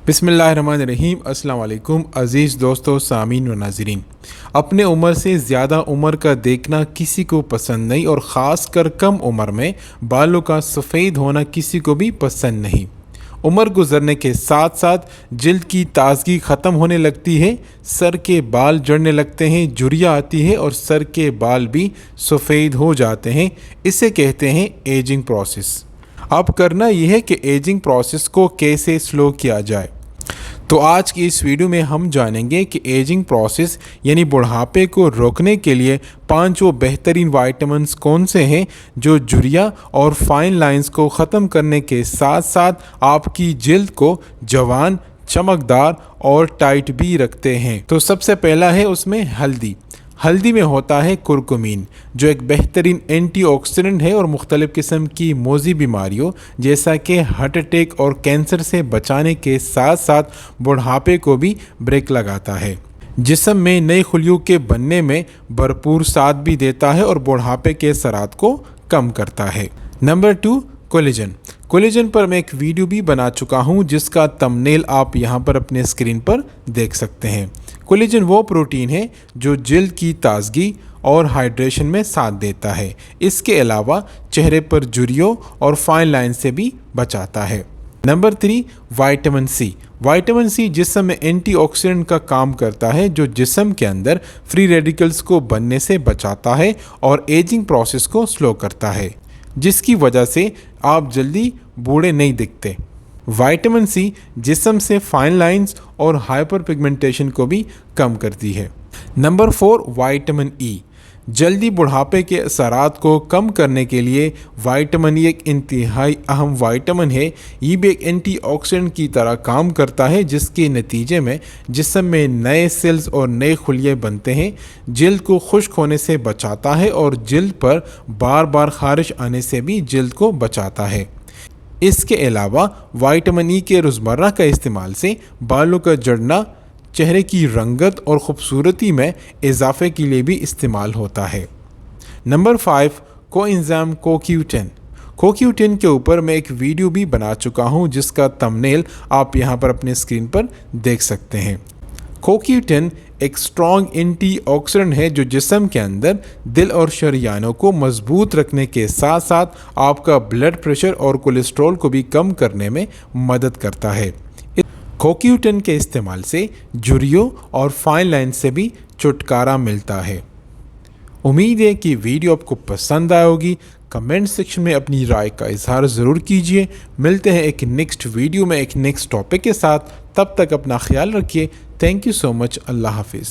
बिस्मिल्लाहिर्रहमानिर्रहीम। अस्सलाम वालेकुम अज़ीज़ दोस्तों, सामीन व नाज़रीन। अपने उम्र से ज़्यादा उम्र का देखना किसी को पसंद नहीं, और ख़ास कर कम उम्र में बालों का सफ़ेद होना किसी को भी पसंद नहीं। उम्र गुजरने के साथ साथ जिल्द की ताजगी ख़त्म होने लगती है, सर के बाल झड़ने लगते हैं, झुर्रियाँ आती है और सर के बाल भी सफ़ेद हो जाते हैं। इसे कहते हैं एजिंग प्रोसेस। अब करना यह है कि एजिंग प्रोसेस को कैसे स्लो किया जाए। तो आज की इस वीडियो में हम जानेंगे कि एजिंग प्रोसेस यानी बुढ़ापे को रोकने के लिए 5 वो बेहतरीन वाइटामिन्स कौन से हैं जो झुर्रियाँ और फाइन लाइंस को ख़त्म करने के साथ साथ आपकी जिल्द को जवान, चमकदार और टाइट भी रखते हैं। तो सबसे पहला है उसमें हल्दी। हल्दी में होता है कुरकुमीन, जो एक बेहतरीन एंटीऑक्सीडेंट है और मुख्तलिफ़ किस्म की मोज़ी बीमारियों जैसा कि हार्ट अटैक और कैंसर से बचाने के साथ साथ बुढ़ापे को भी ब्रेक लगाता है। जिस्म में नई खुलियों के बनने में भरपूर साथ भी देता है और बुढ़ापे के असरात को कम करता है। Number 2, collagen. कोलेजन पर मैं एक वीडियो भी बना चुका हूँ जिसका थंबनेल आप यहाँ पर अपने स्क्रीन पर देख सकते हैं। कोलेजन वो प्रोटीन है जो जिल्द की ताजगी और हाइड्रेशन में साथ देता है। इसके अलावा चेहरे पर झुर्रियों और फाइन लाइन से भी बचाता है। Number 3, vitamin C. Vitamin C जिस्म में एंटीऑक्सीडेंट का काम करता है, जो जिस्म के अंदर फ्री रेडिकल्स को बनने से बचाता है और एजिंग प्रोसेस को स्लो करता है, जिसकी वजह से आप जल्दी बूढ़े नहीं दिखते। विटामिन सी जिस्म से फाइन लाइंस और हाइपर पिगमेंटेशन को भी कम करती है। Number 4, vitamin E. जल्दी बुढ़ापे के असरात को कम करने के लिए विटामिन ई एक इंतहाई अहम विटामिन है। ये भी एक एंटीऑक्सीडेंट की तरह काम करता है, जिसके नतीजे में जिस्म में नए सेल्स और नए खुलिये बनते हैं, जिल्द को खुश्क होने से बचाता है और जिल्द पर बार बार खारिश आने से भी जिल्द को बचाता है। इसके अलावा विटामिन ई के रोज़मर्रा का इस्तेमाल से बालों का झड़ना, चेहरे की रंगत और ख़ूबसूरती में इजाफे के लिए भी इस्तेमाल होता है। Number 5, coenzyme CoQ10। CoQ10 के ऊपर मैं एक वीडियो भी बना चुका हूँ जिसका थंबनेल आप यहाँ पर अपने स्क्रीन पर देख सकते हैं। CoQ10 एक स्ट्रॉन्ग एंटीऑक्सीडेंट है जो जिस्म के अंदर दिल और शरियानों को मजबूत रखने के साथ साथ आपका ब्लड प्रेशर और कोलेस्ट्रॉल को भी कम करने में मदद करता है। CoQ10 के इस्तेमाल से झुर्रियों और फाइन लाइन से भी छुटकारा मिलता है। उम्मीद है कि वीडियो आपको पसंद आई होगी। कमेंट सेक्शन में अपनी राय का इजहार ज़रूर कीजिए। मिलते हैं एक नेक्स्ट वीडियो में एक नेक्स्ट टॉपिक के साथ। तब तक अपना ख्याल रखिए। Thank you so much. अल्लाह हाफिज़।